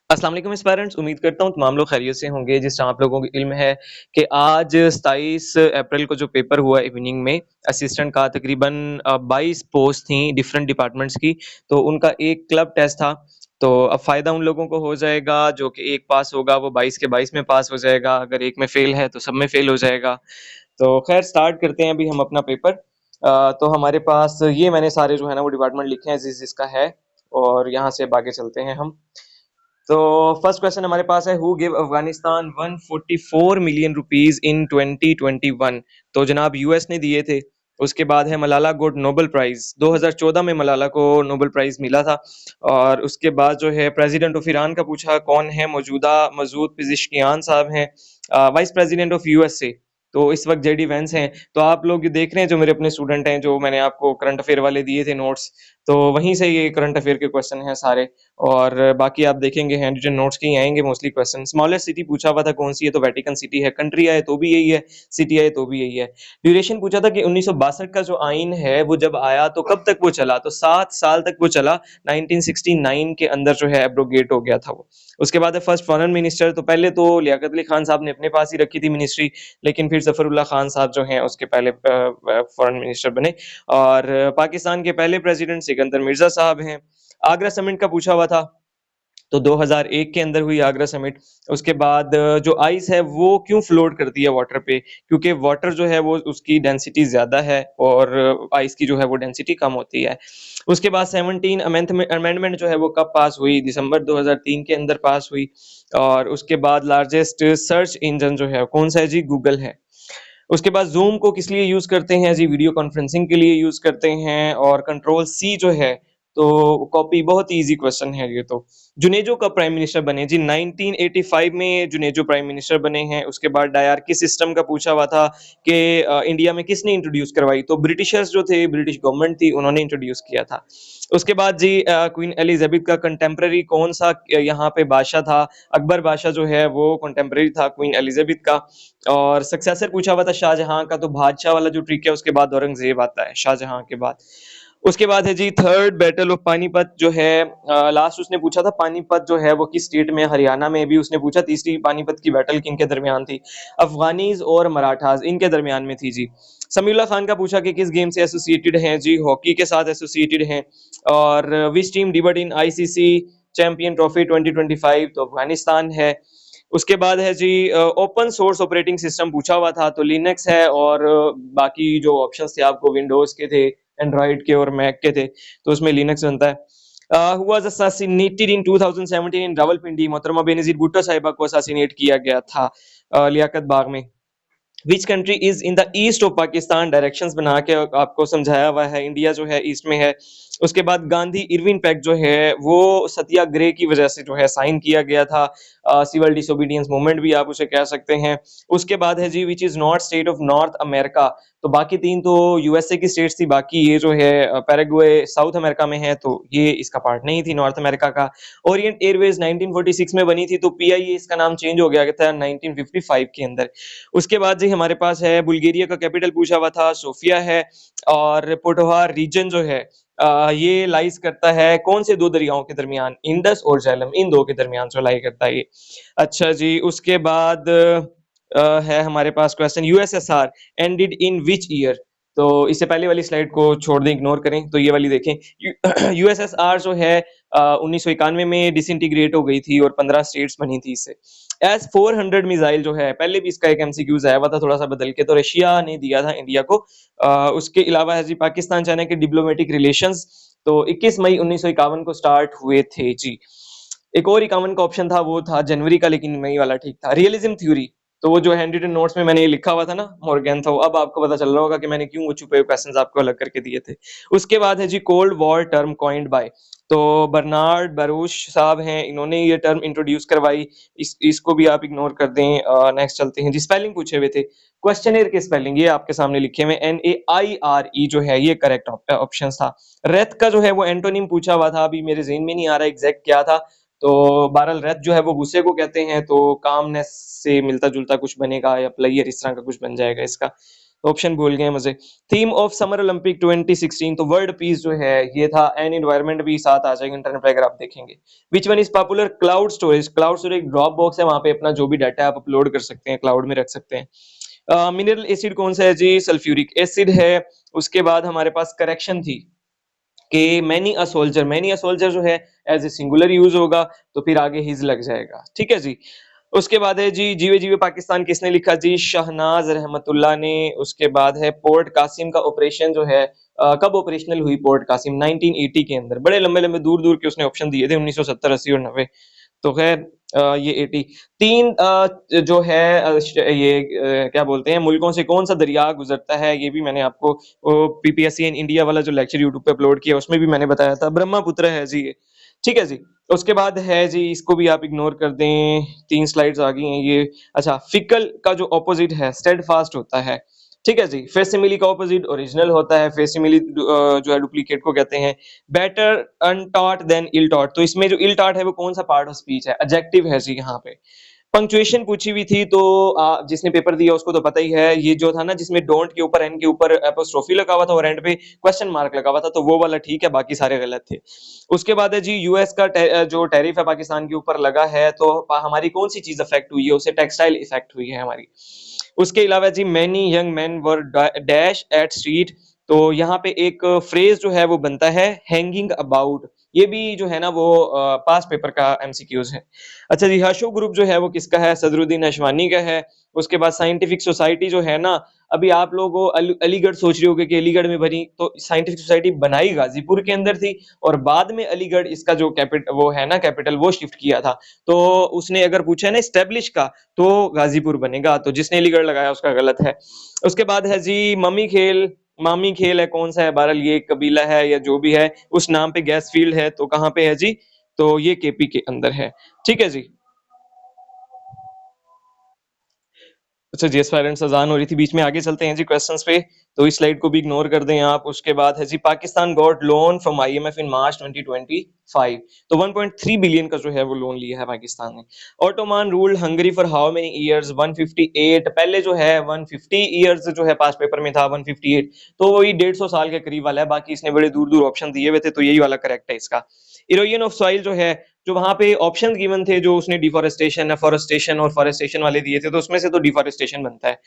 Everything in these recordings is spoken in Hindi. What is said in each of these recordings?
अस्सलाम वालेकुम एस्पायरेंट्स, उम्मीद करता हूँ तमाम लोग खैरियत से होंगे। जिस तरह आप लोगों को इल्म है कि आज 27 अप्रैल को जो पेपर हुआ इवनिंग में असिस्टेंट का तकरीबन 22 पोस्ट थी डिफरेंट डिपार्टमेंट्स की, तो उनका एक क्लब टेस्ट था। तो अब फ़ायदा उन लोगों को हो जाएगा जो कि एक पास होगा वो 22 के 22 में पास हो जाएगा, अगर एक में फ़ेल है तो सब में फ़ेल हो जाएगा। तो खैर स्टार्ट करते हैं अभी हम अपना पेपर। तो हमारे पास ये मैंने सारे जो है ना वो डिपार्टमेंट लिखे हैं जिस-जिसका है, और यहाँ से अब आगे चलते हैं हम। तो फर्स्ट क्वेश्चन हमारे पास है, who give Afghanistan 144 million rupees in 2021। तो जनाब यूएस ने दिए थे। उसके बाद है मलाला गोट नोबेल प्राइज, 2014 में मलाला को नोबेल प्राइज मिला था। और उसके बाद जो है प्रेसिडेंट ऑफ ईरान का पूछा, कौन है मौजूदा? मसूद पिज़िशकियान साहब हैं, वाइस प्रेसिडेंट ऑफ यूएसए। तो इस वक्त जेडी वेंस हैं। तो आप लोग ये देख रहे हैं जो मेरे अपने स्टूडेंट हैं, जो मैंने आपको करंट अफेयर वाले दिए थे नोट्स, तो वहीं से ये करंट अफेयर के क्वेश्चन हैं सारे। और बाकी आप देखेंगे हैंड रिटन नोट्स के ही आएंगे मोस्टली क्वेश्चन। स्मॉलेस्ट सिटी पूछा हुआ था कौन सी है, तो वेटिकन सिटी है। कंट्री आए तो भी यही है, सिटी आए तो भी यही है। ड्यूरेशन पूछा था कि 1962 का जो आइन है वो जब आया तो कब तक वो चला, तो 7 साल तक वो चला। 1969 के अंदर जो है एब्रोगेट हो गया था वो। उसके बाद है फर्स्ट फॉरेन मिनिस्टर। तो पहले तो लियाकत अली खान साहब ने अपने पास ही रखी थी मिनिस्ट्री, लेकिन फिर जफरुल्लाह खान साहब जो हैं उसके पहले फॉरेन मिनिस्टर बने। और पाकिस्तान के पहले प्रेसिडेंट सिकंदर मिर्जा साहब हैं। आगरा समिट का पूछा हुआ था, तो 2001 के अंदर हुई आगरा समिट। उसके बाद जो आइस है वो क्यों फ्लोट करती है वाटर पे? क्योंकि वाटर जो है वो उसकी डेंसिटी ज़्यादा है और आइस की जो है वो डेंसिटी कम होती है। उसके बाद 17 अमेंडमेंट जो है वो कब पास हुई? दिसंबर 2003 के अंदर पास हुई। और उसके बाद लार्जेस्ट सर्च इंजन जो है कौन सा है जी? गूगल है। उसके बाद ज़ूम को किस लिए यूज़ करते हैं जी? वीडियो कॉन्फ्रेंसिंग के लिए यूज़ करते हैं। और कंट्रोल सी जो है, तो कॉपी बहुत ईज़ी क्वेश्चन है ये तो। जुनेजो कब प्राइम मिनिस्टर बने जी? 1985 में जुनेजो प्राइम मिनिस्टर बने हैं। उसके बाद डायरकी सिस्टम का पूछा हुआ था कि इंडिया में किसने इंट्रोड्यूस करवाई? तो ब्रिटिशर्स जो थे, ब्रिटिश गवर्नमेंट थी, उन्होंने इंट्रोड्यूस किया था। उसके बाद जी क्वीन एलिज़ाबेथ का कंटेम्परेरी कौन-सा यहाँ पे बादशाह था? अकबर बादशाह जो है वो कंटेम्परेरी था क्वीन एलिज़ाबेथ का। और सक्सेसर पूछा हुआ था शाहजहां का, तो बादशाह वाला जो ट्रिक है उसके बाद औरंगजेब आता है शाहजहां के बाद। उसके बाद है जी थर्ड बैटल ऑफ पानीपत जो है, लास्ट उसने पूछा था पानीपत जो है वो किस स्टेट में? हरियाणा में भी उसने पूछा। तीसरी पानीपत की बैटल किन के दरमियान थी? अफगानीज और मराठास, इनके दरमियान में थी जी। समीउल्लाह खान का पूछा कि किस गेम से एसोसिएटेड हैं जी? हॉकी के साथ एसोसिएटेड हैं। और which team debut in ICC champion trophy 2025? तो अफगानिस्तान है। उसके बाद है जी ओपन सोर्स ऑपरेटिंग सिस्टम पूछा हुआ था, तो लिनक्स है। और बाकी जो ऑप्शंस थे आपको विंडोज के थे, एंड्रॉइड के और मैक के थे, तो उसमें लिनक्स बनता है। हु वाज असैसिनेटेड इन 2017 इन रावलपिंडी? मोहतरमा बेनजीर भुट्टो साहिबा को असैसिनेट किया गया था लियाकत बाग में। Which country is in the east of Pakistan? Directions बना के आपको समझाया हुआ है। इंडिया जो है ईस्ट में है। उसके बाद गांधी इरविन पैक्ट जो है वो सत्याग्रह की वजह से जो है साइन किया गया था। सिविल डिसोबीडियंस मूवमेंट भी आप उसे कह सकते हैं। उसके बाद है जी which is not state of North America? तो बाकी तीन तो यूएसए की स्टेट्स थी, बाकी ये जो है पैराग्वे साउथ अमेरिका में है, तो ये इसका पार्ट नहीं थी नॉर्थ अमेरिका का। ओरिएंट एयरवेज 1946 में बनी थी, तो पीआईए इसका नाम चेंज हो गया था 1955 के अंदर। उसके बाद जी हमारे पास है बुल्गारिया का कैपिटल पूछा हुआ था, सोफिया है। और पोटोहार रीजन जो है ये लाइज करता है कौन से दो दरियाओं के दरमियान? इंडस और झेलम, इन दो के दरमियान जो लाई करता है ये। अच्छा जी, उसके बाद है हमारे पास question, USSR ended in which year? तो इससे पहले वाली स्लाइड को छोड़ दें, इग्नोर करें, तो ये वाली देखें। यूएसएसआर जो है 1991 में डिसइंटीग्रेट हो गई थी और 15 स्टेट्स बनी थी इससे। एस 400 मिसाइल जो है, पहले भी इसका एक एमसीक्यूज आया हुआ था थोड़ा सा बदल के, तो रशिया ने दिया था इंडिया को। उसके अलावा है जी पाकिस्तान चाइना के डिप्लोमेटिक रिलेशंस, तो 21 मई 1951 को स्टार्ट हुए थे जी। एक और 51 का ऑप्शन था, वो था जनवरी का, लेकिन मई वाला ठीक था। रियलिज्म थ्योरी, तो वो जो हैंड रिटन नोट्स में मैंने ये लिखा हुआ था ना मॉर्गन था, अब आपको पता चल रहा होगा कि मैंने क्यों वो छुपे हुए क्वेश्चंस आपको अलग करके दिए थे। उसके बाद है जी cold war term coined by, तो बर्नार्ड बरूश साहब हैं, इन्होंने ये टर्म इंट्रोड्यूस करवाई। इसको भी आप इग्नोर कर दें। नेक्स्ट चलते हैं जी, स्पेलिंग पूछे हुए थे। क्वेश्चनर के स्पेलिंग ये आपके सामने लिखे हुए, NAIRE जो है ये करेक्ट ऑप्शन था। रेथ का जो है वो एंटोनिम पूछा हुआ था, अभी मेरे ज़हन में नहीं आ रहा एग्जैक्ट क्या था। तो बहरहाल रेथ जो है वो गुस्से को कहते हैं, तो कामनेस से मिलता जुलता कुछ बनेगा, या प्लेयर इस तरह का कुछ बन जाएगा इसका। ऑप्शन भूल गए मुझे। थीम ऑफ समर ओलंपिक 2016, तो वर्ल्ड पीस जो है ये था, एंड इन्वायरमेंट भी साथ आ जाएगा इंटरनेट पे अगर आप देखेंगे। Which one is popular? Cloud storage. Cloud storage एक ड्रॉप बॉक्स है, वहां पे अपना जो भी डाटा आप अपलोड कर सकते हैं, क्लाउड में रख सकते हैं। मिनरल एसिड कौन सा है जी? सल्फ्यूरिक एसिड है। उसके बाद हमारे पास करेक्शन थी कि मैनी अ सोल्जर जो है एज ए सिंगुलर यूज होगा, तो फिर आगे हिज लग जाएगा, ठीक है जी। उसके बाद है जी जीवे जीवे पाकिस्तान, किसने लिखा जी? शहनाज रहमतुल्लाह ने। उसके बाद है पोर्ट कासिम का ऑपरेशन जो है कब ऑपरेशनल हुई पोर्ट कासिम? 1980 के अंदर। बड़े लंबे लंबे दूर दूर के उसने ऑप्शन दिए थे, 1970, 80 और 90। तो खैर ये 80 तीन जो है ये क्या बोलते हैं, मुल्कों से कौन सा दरिया गुजरता है, ये भी मैंने आपको पीपीएससी इन इंडिया वाला जो लेक्चर यूट्यूब पे अपलोड किया उसमें भी मैंने बताया था, ब्रह्मपुत्र है जी ये, ठीक है जी। उसके बाद है जी, इसको भी आप इग्नोर कर दें, 3 स्लाइड्स आ गई हैं ये। अच्छा, फिकल का जो ऑपोजिट है स्टेडफास्ट होता है, ठीक है जी। फेसिमिली का ऑपोजिट ओरिजिनल होता है, फेसिमिली जो है डुप्लीकेट को कहते हैं। बेटर अनटॉट देन इल टॉट, तो इसमें जो इल टॉट है वो कौन सा पार्ट ऑफ स्पीच है? एडजेक्टिव है जी यहाँ पे। पंक्चुएशन पूछी हुई थी, तो जिसने पेपर दिया उसको तो पता ही है, ये जो था ना जिसमें डोंट के ऊपर एन के ऊपर एपोस्ट्रोफी लगा हुआ था और एंड पे क्वेश्चन मार्क लगा हुआ था, तो वो वाला ठीक है, बाकी सारे गलत थे। उसके बाद है जी यूएस का जो टैरिफ है पाकिस्तान के ऊपर लगा है, तो हमारी कौन सी चीज अफेक्ट हुई है? उसे टेक्सटाइल इफेक्ट हुई है हमारी। उसके अलावा जी many young man were dash at street, तो यहाँ पे एक फ्रेज जो है वो बनता है हैंगिंग अबाउट, ये भी जो है ना वो पास पेपर का एमसीक्यूज है। अच्छा जी, हशो ग्रुप जो है वो किसका है? सदरुद्दीन हशवानी का है। उसके बाद साइंटिफिक सोसाइटी जो है ना, अभी आप लोग वो अलीगढ़ सोच रहे होगे कि अलीगढ़ में बनी, तो साइंटिफिक सोसाइटी बनाई गाजीपुर के अंदर थी और बाद में अलीगढ़ इसका जो वो है ना कैपिटल वो शिफ्ट किया था। तो उसने अगर पूछा है ना स्टैब्लिश का, तो गाजीपुर बनेगा, तो जिसने अलीगढ़ लगाया उसका गलत है। उसके बाद है जी मम्मी खेल, मामी खेल है कौन सा है? बहरहाल ये एक कबीला है या जो भी है, उस नाम पे गैस फील्ड है, तो कहाँ पे है जी? तो ये केपी के अंदर है, ठीक है जी। अच्छा जी, एस्पायरेंट्स अज़ान हो रही थी, बीच में आगे चलते हैं जी क्वेश्चंस पे, तो इस स्लाइड को भी इग्नोर कर दें आप। उसके बाद है जी Pakistan got loan from IMF in March 2025, तो 1.3 बिलियन का जो है वो लोन लिया है पाकिस्तान ने। Ottoman ruled Hungary for how many years? 158, पहले जो है 150 इयर्स जो है पास पेपर में था 158, तो वही 150 साल के करीब वाला है, बाकी इसने बड़े दूर दूर ऑप्शन दिए हुए थे, तो यही वाला करेक्ट है इसका। इरोजन ऑफ सॉइल जो है, जो वहां पे ऑप्शन गिवन थे, जो उसने डिफोरेस्टेशन, एफोरेस्टेशन और फॉरेस्टेशन वाले दिए थे, तो उसमें से तो डिफोरेस्टेशन बनता है।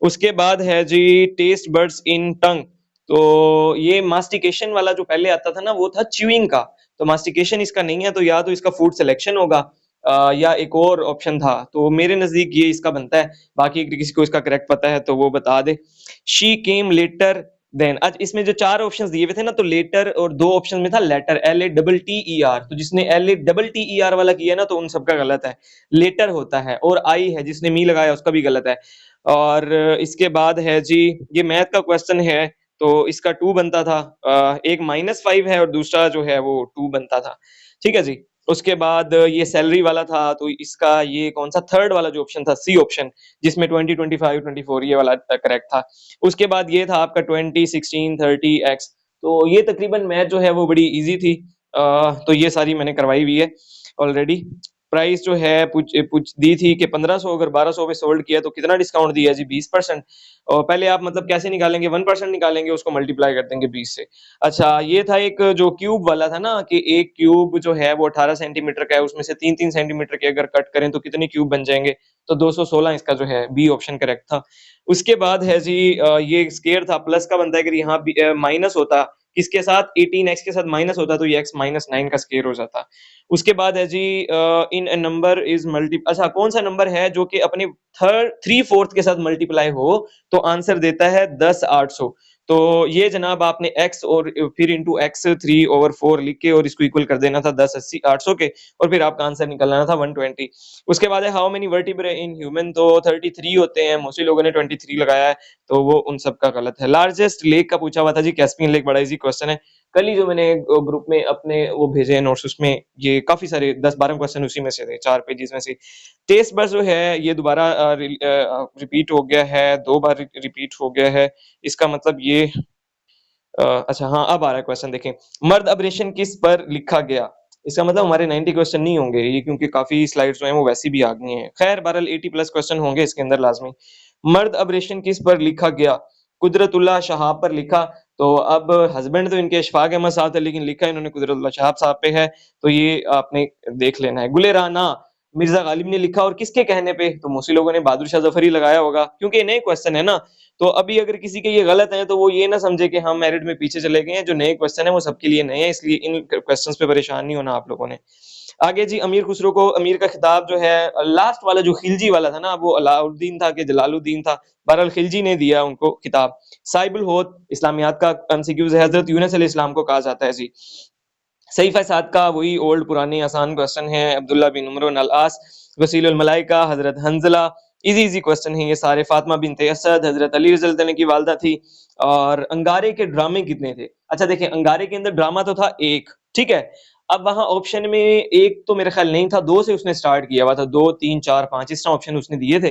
उसके बाद है जी टेस्ट बर्ड्स इन टंग, तो ये मास्टिकेशन वाला जो पहले आता था ना वो था च्यूइंग का, तो मास्टिकेशन इसका नहीं है, तो या तो इसका फूड सिलेक्शन होगा या एक और ऑप्शन था, तो मेरे नजदीक ये इसका बनता है। बाकी किसी को इसका करेक्ट पता है तो वो बता दे। शी केम लेटर देन, आज इसमें जो 4 ऑप्शंस दिए हुए थे ना, तो लेटर और 2 ऑप्शन में था लेटर, LATTER, तो जिसने LATTER वाला किया ना, तो उन सबका गलत है। लेटर होता है, और आई है जिसने मी लगाया उसका भी गलत है। और इसके बाद है जी, ये मैथ का क्वेश्चन है, तो इसका 2 बनता था, एक -5 है और दूसरा जो है वो 2 बनता था, ठीक है जी। उसके बाद ये सैलरी वाला था, तो इसका ये कौन सा थर्ड वाला जो ऑप्शन था, सी ऑप्शन, जिसमें 20, 25, 24 ये वाला करेक्ट था। उसके बाद ये था आपका 20, 16, 30 एक्स, तो ये तकरीबन मैथ जो है वो बड़ी इजी थी। तो ये सारी मैंने करवाई हुई है ऑलरेडी। प्राइस जो है पूछ पूछ दी थी कि 1500, अगर 1200 पे सोल्ड किया तो कितना डिस्काउंट दिया जी? 20%। और पहले आप मतलब कैसे निकालेंगे? 1% निकालेंगे, उसको मल्टीप्लाई कर देंगे 20 से। अच्छा, ये था एक जो क्यूब वाला था ना, कि एक क्यूब जो है वो 18 सेंटीमीटर का है, उसमें से 3-3 सेंटीमीटर के अगर कट करें तो कितने क्यूब बन जाएंगे? तो 216 इसका जो है बी ऑप्शन करेक्ट था। उसके बाद है जी ये स्क्वायर था, प्लस का बनता है, अगर यहाँ माइनस होता किसके साथ? 18x के साथ माइनस होता, तो ये x -9 का स्क्वायर हो जाता। उसके बाद है जी इन अ नंबर इज मल्टी, अच्छा कौन सा नंबर है जो कि अपने 3/4 के साथ मल्टीप्लाई हो, तो आंसर देता है 10,800। तो ये जनाब आपने x और फिर इंटू एक्स 3/4 लिख के और इसको इक्वल कर देना था 10,80 800 के, और फिर आपका आंसर निकलना था 120। उसके बाद है how many vertebrae in human, तो 33 होते हैं, मोस्टली लोगों ने 23 लगाया है, तो वो उन सब का गलत है। लार्जेस्ट लेक का पूछा हुआ था जी, कैस्पियन लेक, बड़ा इजी क्वेश्चन है। कल ही जो मैंने ग्रुप में अपने वो भेजे हैं नोट्स, उसमें ये काफी सारे 10-12 क्वेश्चन उसी में से थे, 4 पेजेस में से। टेस्ट बस जो है ये दोबारा रिपीट हो गया है, 2 बार रिपीट हो गया है, इसका मतलब ये अच्छा हाँ, अब आ रहा है क्वेश्चन देखें। मर्द अब्रेशन किस पर लिखा गया? इसका मतलब हमारे 90 क्वेश्चन नहीं होंगे ये, क्योंकि काफी स्लाइड्स जो हैं वो वैसी भी आ गई हैं। खैर बहरहाल 80 प्लस क्वेश्चन होंगे इसके अंदर लाजमी। मर्द अब्रेशन किस पर लिखा गया? कुदरतुल्लाह शहाब पर लिखा। तो अब हस्बैंड तो इनके अशफाक अहमद साहब थे, लेकिन लिखा इन्होंने कुदरतुल्लाह शहाब साहब पे है, तो ये आपने देख लेना है। गुले राना मिर्जा गालिब ने लिखा, और किसके कहने पे? तो मोस्टली लोगों ने बहादुर शाह जफर ही लगाया होगा, क्योंकि नए क्वेश्चन है ना। तो अभी अगर किसी के ये गलत है तो वो ये ना समझे कि हम मेरिट में पीछे चले गए हैं। जो नए क्वेश्चन है वो सबके लिए नए हैं, इसलिए इन क्वेश्चंस पे परेशान नहीं होना आप लोगों ने। आगे जी, अमीर खुसरो को अमीर का खिताब जो है लास्ट वाला जो खिलजी वाला था ना, वो अलाउद्दीन था कि जलालुद्दीन था, बहरहाल खिलजी ने दिया उनको खिताब। साइबुल होत इस्लामियात का एमसीक्यूज है, हजरत यूनुस अलैहिस्सलाम को कहा जाता है जी। सईफ़ साद का वही ओल्ड पुरानी आसान क्वेश्चन है, अब्दुल्ला बिन उमर बिन अल-आस, वसीलुल मलाइका, हजरत हंज़ला, इजी क्वेश्चन है ये सारे। फातिमा बिन्त असद हजरत अली रज़ी अल्लाह की वालिदा थी। और अंगारे के ड्रामे कितने थे? अच्छा देखिए, अंगारे के अंदर ड्रामा तो था एक, ठीक है। अब वहां ऑप्शन में एक तो मेरे ख्याल नहीं था, दो से उसने स्टार्ट किया हुआ था, 2 3 4 5 इस तरह ऑप्शन उसने दिए थे।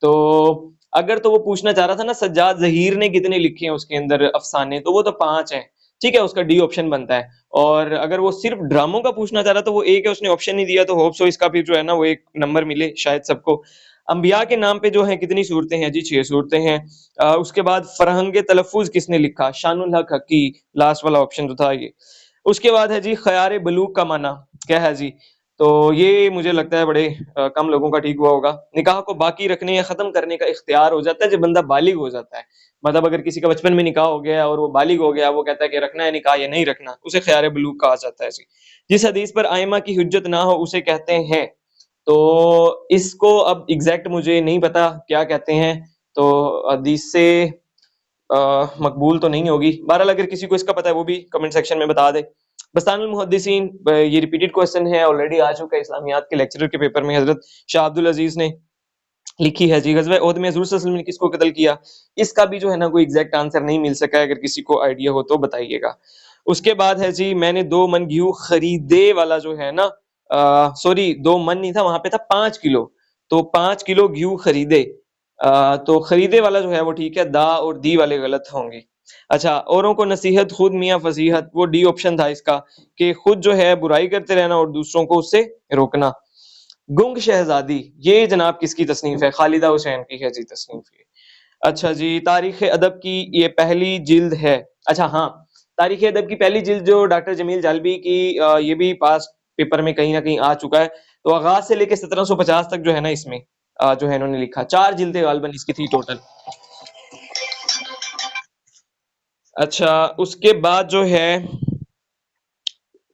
तो अगर तो वो पूछना चाह रहा था ना सज्जाद ज़हीर ने कितने लिखे हैं उसके अंदर अफसाने, तो वो तो 5 हैं, ठीक है, उसका डी ऑप्शन बनता है। और अगर वो सिर्फ ड्रामों का पूछना चाह रहा था, वो एक है, उसने ऑप्शन नहीं दिया, तो होप सो इसका फिर जो है ना वो एक नंबर मिले शायद सबको। अंबिया के नाम पे जो है कितनी सूरतें हैं जी? 6 सूरतें हैं। उसके बाद फरहंग तलफ़ुज़ किसने लिखा? शानुल हक हकी, लास्ट वाला ऑप्शन जो था ये। उसके बाद है जी ख़यार बलूग का माना क्या है जी? तो ये मुझे लगता है बड़े कम लोगों का ठीक हुआ होगा। निकाह को बाकी रखने या ख़त्म करने का इख्तियार हो जाता है जब बंदा बालिग हो जाता है। मतलब अगर किसी का बचपन में निकाह हो गया और वो बालिग हो गया, वो कहता है कि रखना है निकाह या नहीं रखना, उसे ख़यार बलूग कहा जाता है जी। जिस हदीस पर आइमा की हुज्जत ना हो उसे कहते हैं। तो इसको अब एग्ज़ैक्ट मुझे नहीं पता क्या कहते हैं, तो हदीस से मकबूल तो नहीं होगी। बहरहाल अगर किसी को इसका पता है वो भी कमेंट सेक्शन में बता दे। बस्तानुल मुहद्दिसीन, ये रिपीटेड क्वेश्चन है, ऑलरेडी आ चुका है इस्लामियात के लेक्चरर के पेपर में। हज़रत शाह अब्दुल अज़ीज़ ने लिखी है जी। ग़ज़वा उहद में हुज़ूर सल्लल्लाहु अलैहि वसल्लम ने किसको कत्ल किया? इसका भी जो है ना कोई एग्ज़ैक्ट आंसर नहीं मिल सका है, अगर किसी को आइडिया हो तो बताइएगा। उसके बाद है जी, मैंने 2 मन गेहूँ खरीदे वाला जो है ना, सॉरी 2 मन नहीं था, वहाँ पे था 5 किलो। तो 5 किलो गेहूँ खरीदे। तो खरीदे वाला जो है वो ठीक है, दा और दी वाले गलत होंगे। अच्छा, औरों को नसीहत खुद मियाँ फ़ज़ीहत, वो डी ऑप्शन था इसका, कि खुद जो है बुराई करते रहना और दूसरों को उससे रोकना। गुंग शहज़ादी, ये जनाब किसकी तसनीफ़ है? खालिदा हुसैन की है जी तसनीफ़ ये। अच्छा जी, तारीख़-ए-अदब की ये पहली जिल्द है। अच्छा हाँ, तारीख़-ए-अदब की पहली जिल्द जो डॉक्टर जमील जालबी की, ये भी पास्ट पेपर में कहीं न कहीं आ चुका है। तो आगाज़ से लेके 1750 तक जो है ना इसमें जो है इन्होंने लिखा। 4 जिल्दें ग़ालिबन इसकी थी टोटल। अच्छा, उसके बाद जो है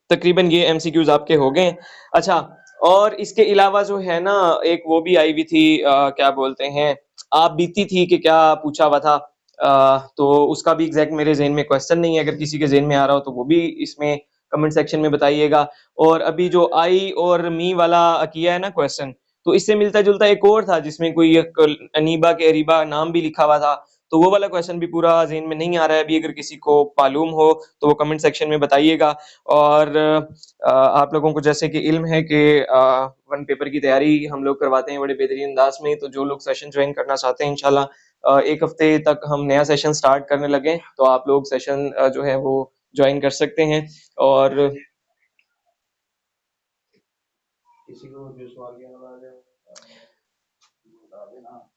तकरीबन ये एमसीक्यूज़ आपके हो गए हैं। अच्छा, और इसके अलावा जो है ना एक वो भी आई हुई थी, क्या बोलते हैं, आप बीती थी कि क्या पूछा हुआ था। तो उसका भी एग्ज़ैक्ट मेरे ज़हन में क्वेश्चन नहीं है, अगर किसी के ज़हन में आ रहा हो तो वो भी इसमें कमेंट सेक्शन में बताइएगा। और अभी जो आई और मी वाला किया है ना क्वेश्चन, तो इससे मिलता-जुलता एक और था जिसमें कोई एक अनीबा के अरीबा नाम भी लिखा हुआ था। तो वो वाला क्वेश्चन भी पूरा ज़हन में नहीं आ रहा है अभी, अगर किसी को मालूम हो तो वो कमेंट सेक्शन में बताइएगा। और आप लोगों को जैसे कि इल्म है कि वन पेपर की तैयारी हम लोग करवाते हैं बड़े बेहतरीन अंदाज में, तो जो लोग सेशन ज्वाइन करना चाहते हैं इंशाल्लाह 1 हफ्ते तक हम नया सेशन स्टार्ट करने लगे हैं, तो आप लोग सेशन जो है वो ज्वाइन कर सकते हैं। और किसी को जो सवाल के हवाले बता देना।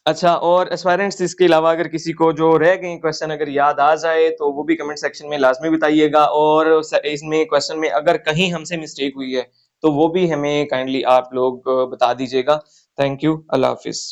अच्छा, और एस्पायरेंट्स इसके अलावा अगर किसी को जो रह गए क्वेश्चन अगर याद आ जाए तो वो भी कमेंट सेक्शन में लाज़मी बताइएगा। और इसमें क्वेश्चन में अगर कहीं हमसे मिस्टेक हुई है तो वो भी हमें काइंडली आप लोग बता दीजिएगा। थैंक यू, अल्लाह हाफ़िज़।